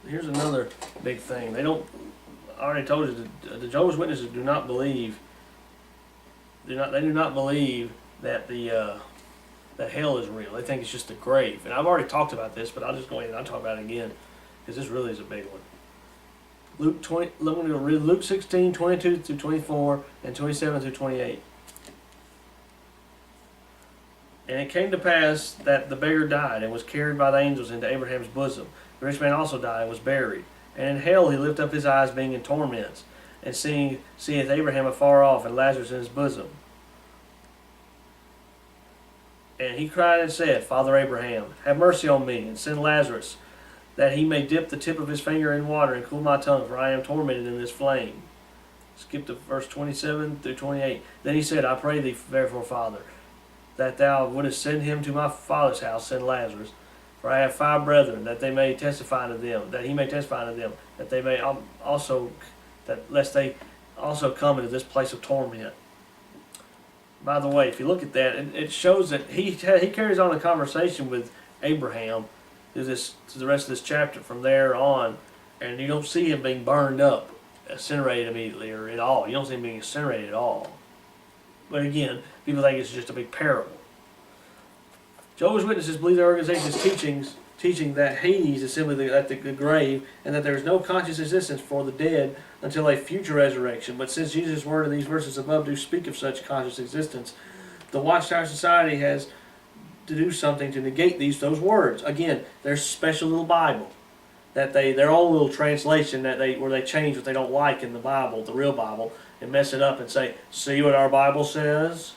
here's another big thing. They don't. I already told you the Jehovah's Witnesses do not believe. They do not believe that that hell is real. They think it's just a grave. And I've already talked about this, but I'll just go ahead and I'll talk about it again because this really is a big one. I'm going to read Luke 16, 22 through 24, and 27 through 28. And it came to pass that the beggar died and was carried by the angels into Abraham's bosom. The rich man also died and was buried. And in hell he lifted up his eyes, being in torments, and seeth Abraham afar off, and Lazarus in his bosom. And he cried and said, Father Abraham, have mercy on me, and send Lazarus, that he may dip the tip of his finger in water and cool my tongue, for I am tormented in this flame. Skip to verse 27 through 28. Then he said, I pray thee, therefore, Father, that thou wouldest send him to my father's house, send Lazarus. For I have 5 brethren, that they may testify to them, that he may testify to them, that they may also, that lest they also come into this place of torment. By the way, if you look at that, it shows that he carries on a conversation with Abraham to the rest of this chapter from there on, and you don't see him being burned up, incinerated immediately or at all. You don't see him being incinerated at all. But again, people think it's just a big parable. Jehovah's Witnesses believe their organization's teaching that Hades is simply the grave, and that there is no conscious existence for the dead until a future resurrection. But since Jesus' word in these verses above do speak of such conscious existence, the Watchtower Society has to do something to negate those words. Again, their special little Bible, that their own little translation where they change what they don't like in the Bible, the real Bible, and mess it up and say, see what our Bible says?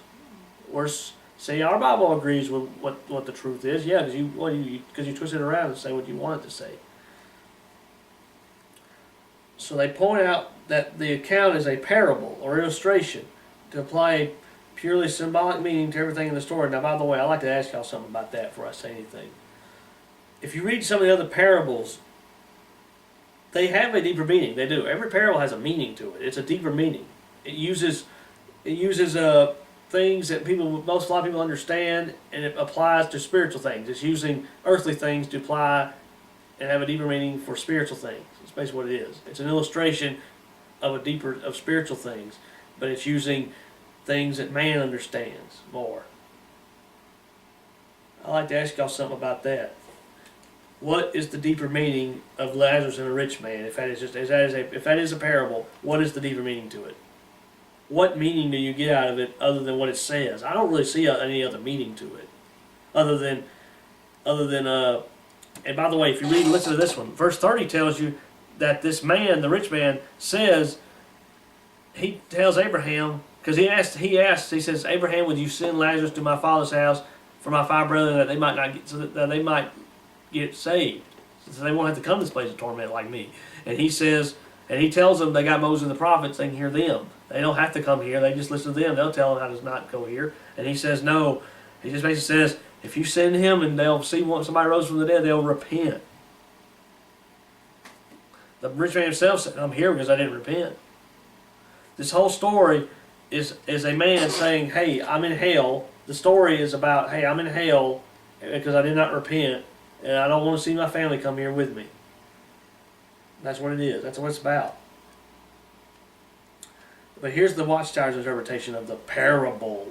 See, our Bible agrees with what the truth is. Yeah, because you twist it around and say what you want it to say. So they point out that the account is a parable or illustration to apply a purely symbolic meaning to everything in the story. Now, by the way, I'd like to ask y'all something about that before I say anything. If you read some of the other parables, they have a deeper meaning. They do. Every parable has a meaning to it. It's a deeper meaning. It uses things that a lot of people understand, and it applies to spiritual things. It's using earthly things to apply and have a deeper meaning for spiritual things. That's basically what it is. It's an illustration of spiritual things, but it's using things that man understands more. I'd like to ask y'all something about that. What is the deeper meaning of Lazarus and a rich man? If that is a parable, what is the deeper meaning to it? What meaning do you get out of it other than what it says? I don't really see any other meaning to it, other than. And by the way, if you listen to this one. Verse 30 tells you that this man, the rich man, he tells Abraham, because he says, Abraham, would you send Lazarus to my father's house for my 5 brethren that they might get saved, so they won't have to come to this place of torment like me. And he tells them they got Moses and the prophets, they can hear them. They don't have to come here, they just listen to them. They'll tell them how to not go here. And he says no. He just basically says, if you send him and they'll see somebody rose from the dead, they'll repent. The rich man himself said, I'm here because I didn't repent. This whole story is a man saying, hey, I'm in hell. The story is about, hey, I'm in hell because I did not repent, and I don't want to see my family come here with me. That's what it is. That's what it's about. But here's the Watchtower's interpretation of the parable.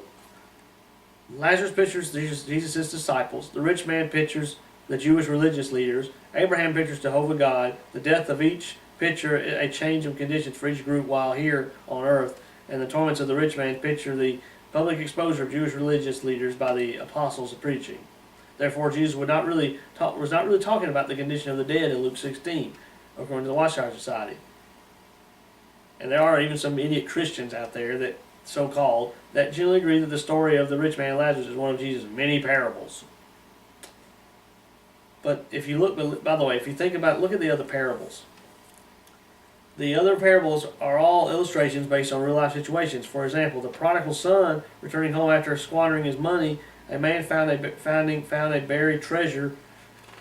Lazarus pictures Jesus' disciples. The rich man pictures the Jewish religious leaders. Abraham pictures Jehovah God. The death of each picture a change of conditions for each group while here on earth. And the torments of the rich man picture the public exposure of Jewish religious leaders by the apostles of preaching. Therefore, Jesus was not really talking about the condition of the dead in Luke 16, according to the Watchtower Society. And there are even some idiot Christians out there that, so-called, that generally agree that the story of the rich man and Lazarus is one of Jesus' many parables. But if you look, by the way, if you think about, look at the other parables. The other parables are all illustrations based on real-life situations. For example, the prodigal son returning home after squandering his money, a man found a buried treasure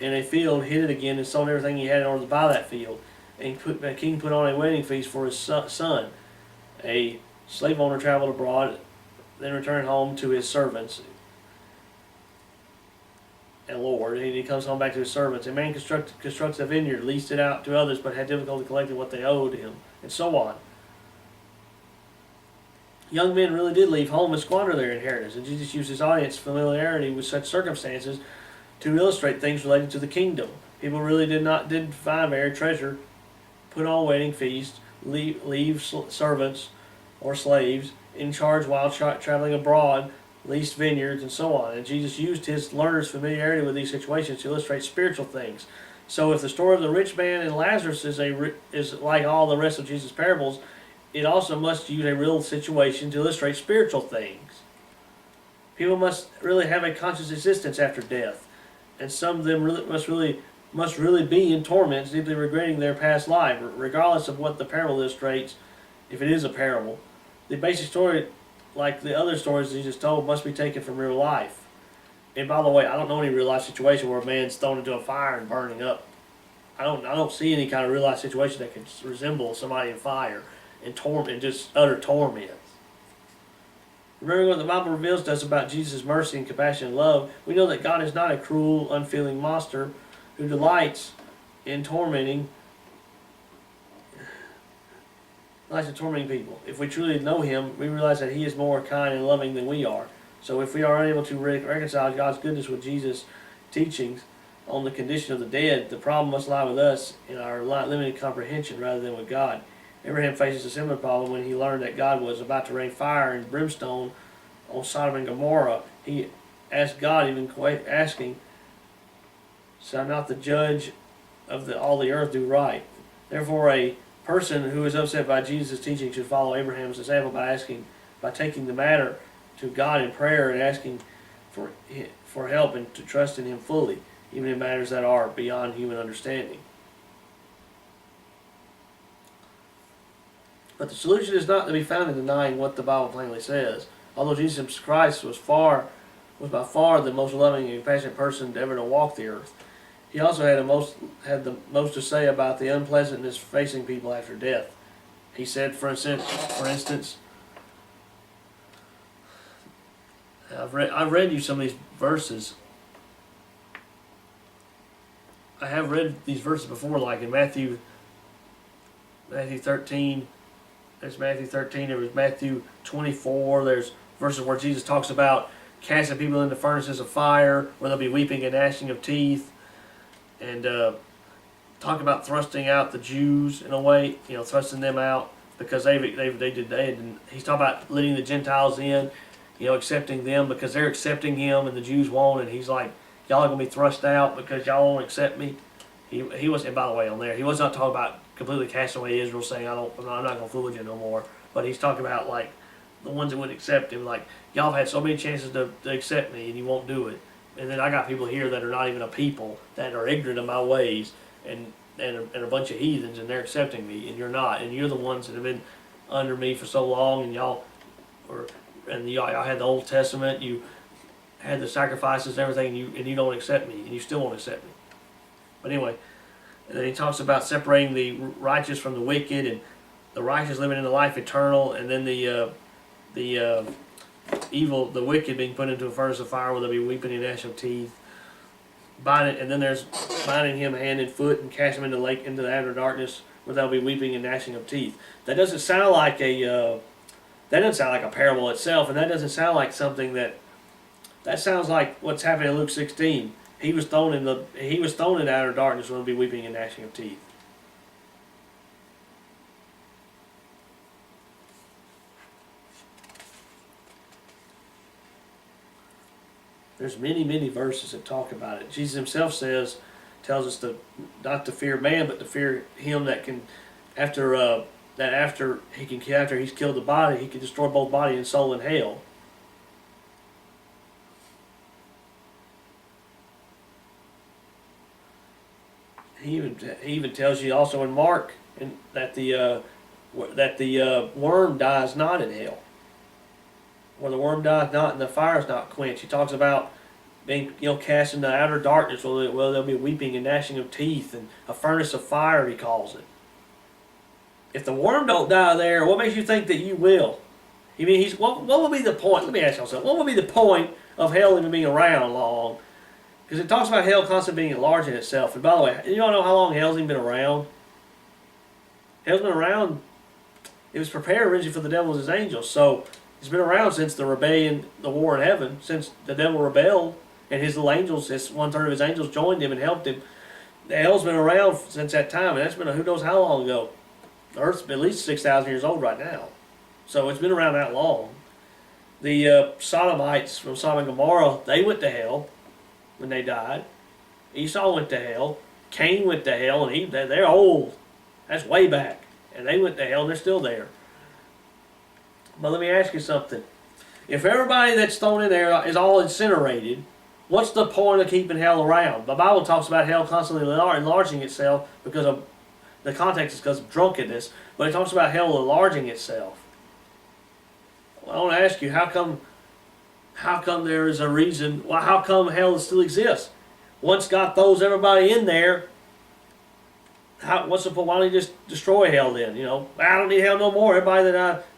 in a field, hid it again, and sold everything he had in order to buy that field. And the king put on a wedding feast for his son. A slave owner traveled abroad, then returned home to his servants. and Lord. And he comes home back to his servants. A man constructs a vineyard, leased it out to others, but had difficulty collecting what they owed him, and so on. Young men really did leave home and squander their inheritance, and Jesus used his audience's familiarity with such circumstances to illustrate things related to the kingdom. People really didn't find buried treasure, put on wedding feasts, leave servants or slaves in charge while traveling abroad, leased vineyards, and so on. And Jesus used his learners' familiarity with these situations to illustrate spiritual things. So if the story of the rich man and Lazarus is like all the rest of Jesus' parables, it also must use a real situation to illustrate spiritual things. People must really have a conscious existence after death, and some of them must really be in torments, deeply regretting their past life, regardless of what the parable illustrates. If it is a parable, the basic story, like the other stories Jesus told, must be taken from real life. And by the way, I don't know any real life situation where a man's thrown into a fire and burning up. I don't see any kind of real life situation that could resemble somebody in fire and torment, just utter torment. Remember what the Bible reveals to us about Jesus' mercy and compassion and love. We know that God is not a cruel, unfeeling monster who delights in tormenting people. If we truly know him, we realize that he is more kind and loving than we are. So if we are unable to reconcile God's goodness with Jesus' teachings on the condition of the dead, the problem must lie with us in our limited comprehension rather than with God. Abraham faces a similar problem when he learned that God was about to rain fire and brimstone on Sodom and Gomorrah. He asked God, even asking, "Shall not the judge of all the earth do right?" Therefore, a person who is upset by Jesus' teaching should follow Abraham's example by taking the matter to God in prayer and asking for help and to trust in him fully, even in matters that are beyond human understanding. But the solution is not to be found in denying what the Bible plainly says. Although Jesus Christ was by far the most loving and compassionate person ever to walk the earth, he also had the most to say about the unpleasantness facing people after death. He said, for instance, I've read you some of these verses. I have read these verses before, like in Matthew 13. There's Matthew 13. There was Matthew 24. There's verses where Jesus talks about casting people into furnaces of fire, where there'll be weeping and gnashing of teeth, and talk about thrusting out the Jews in a way, thrusting them out because they did. He's talking about letting the Gentiles in, accepting them because they're accepting him and the Jews won't, and he's like, y'all are gonna be thrust out because y'all won't accept me. He was, and by the way, on there, he was not talking about completely casting away Israel, saying I'm not gonna fool with you no more. But he's talking about like the ones that wouldn't accept him, like y'all have had so many chances to accept me and you won't do it. And then I got people here that are not even a people, that are ignorant of my ways, and a bunch of heathens, and they're accepting me, and you're not, and you're the ones that have been under me for so long, and y'all had the Old Testament, you had the sacrifices and everything, and you don't accept me, and you still won't accept me. But anyway, and then he talks about separating the righteous from the wicked, and the righteous living in the life eternal, and then the wicked being put into a furnace of fire where they'll be weeping and gnashing of teeth. And then there's binding him hand and foot and cast him into the outer darkness where they'll be weeping and gnashing of teeth. That doesn't sound like a parable itself, and that doesn't sound like something that sounds like what's happening in Luke 16. He was thrown in outer darkness where they'll be weeping and gnashing of teeth. There's many verses that talk about it. Jesus himself tells us not to fear man, but to fear him that can, after he's killed the body, he can destroy both body and soul in hell. He even tells you also in Mark that the worm dies not in hell. Where the worm dies not and the fire is not quenched. He talks about being cast into outer darkness where there'll be weeping and gnashing of teeth and a furnace of fire, he calls it. If the worm don't die there, what makes you think that you will? I mean, what would be the point? Let me ask you something. What would be the point of hell even being around long Because it talks about hell constantly being enlarging itself. And by the way, you all know how long hell's even been around? Hell's been around. It was prepared originally for the devil and his angels. So it's been around since the rebellion, the war in heaven, since the devil rebelled and his little angels, his 1/3 of his angels joined him and helped him. The hell's been around since that time, and that's been who knows how long ago. The Earth's at least 6,000 years old right now. So it's been around that long. The Sodomites from Sodom and Gomorrah, they went to hell when they died. Esau went to hell. Cain went to hell, and they're old. That's way back. And they went to hell, and they're still there. But let me ask you something. If everybody that's thrown in there is all incinerated, what's the point of keeping hell around? The Bible talks about hell constantly enlarging itself because of, the context is because of drunkenness, but it talks about hell enlarging itself. Well, I want to ask you, how come there is a reason, well, how come hell still exists? Once God throws everybody in there, what's the point? Why don't you just destroy hell then? You know, I don't need hell no more. Everybody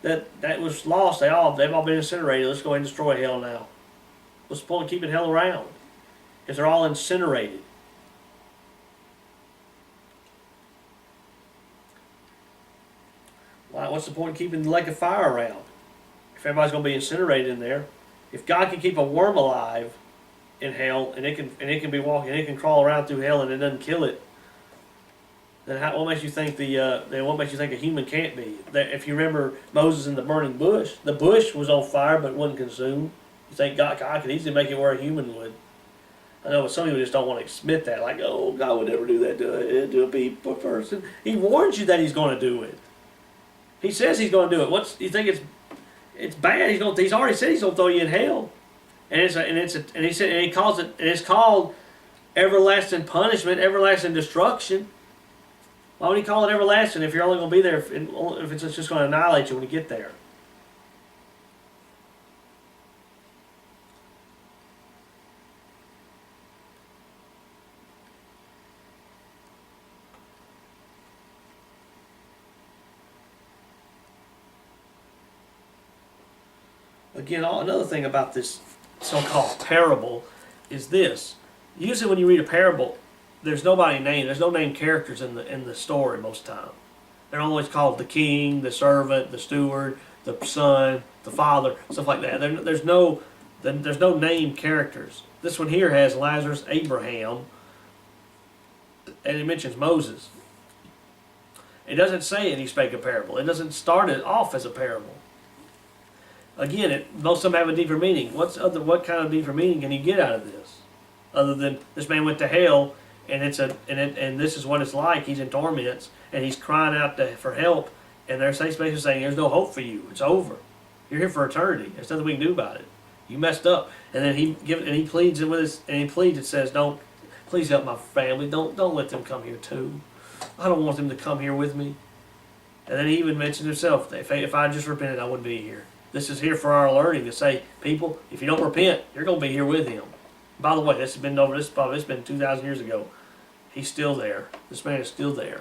that was lost, they've all been incinerated. Let's go ahead and destroy hell now. What's the point of keeping hell around if they're all incinerated? What's the point of keeping the lake of fire around if everybody's going to be incinerated in there? If God can keep a worm alive in hell and it can be walking, and it can crawl around through hell and it doesn't kill it, then what makes you think what makes you think a human can't be? If you remember Moses in the burning bush, the bush was on fire but wasn't consumed. You think God could easily make it where a human would. I know, but some people just don't want to admit that. Like, oh, God would never do that to a person. He warns you that He's going to do it. He says He's going to do it. You think it's bad? He's already said He's going to throw you in hell, and He calls it, and it's called everlasting punishment, everlasting destruction. Why would He call it everlasting if you're only going to be there if it's just going to annihilate you when you get there? Again, another thing about this so-called parable is this. Usually when you read a parable, there's nobody named. There's no named characters in the story most of the time. They're always called the king, the servant, the steward, the son, the father, stuff like that. There's no named characters. This one here has Lazarus, Abraham, and it mentions Moses. It doesn't say and He spake a parable. It doesn't start it off as a parable. Again, most of them have a deeper meaning. What kind of deeper meaning can you get out of this, other than this man went to hell, and this is what it's like. He's in torments, and he's crying out for help, and they're basically saying, "There's no hope for you. It's over. You're here for eternity. There's nothing we can do about it. You messed up." And then he pleads it with us, and he pleads. It says, please help my family. Don't let them come here too. I don't want them to come here with me." And then he even mentioned himself, if I just repented, I wouldn't be here. This is here for our learning to say, people, if you don't repent, you're going to be here with Him. By the way, it's been 2,000 years ago. He's still there. This man is still there.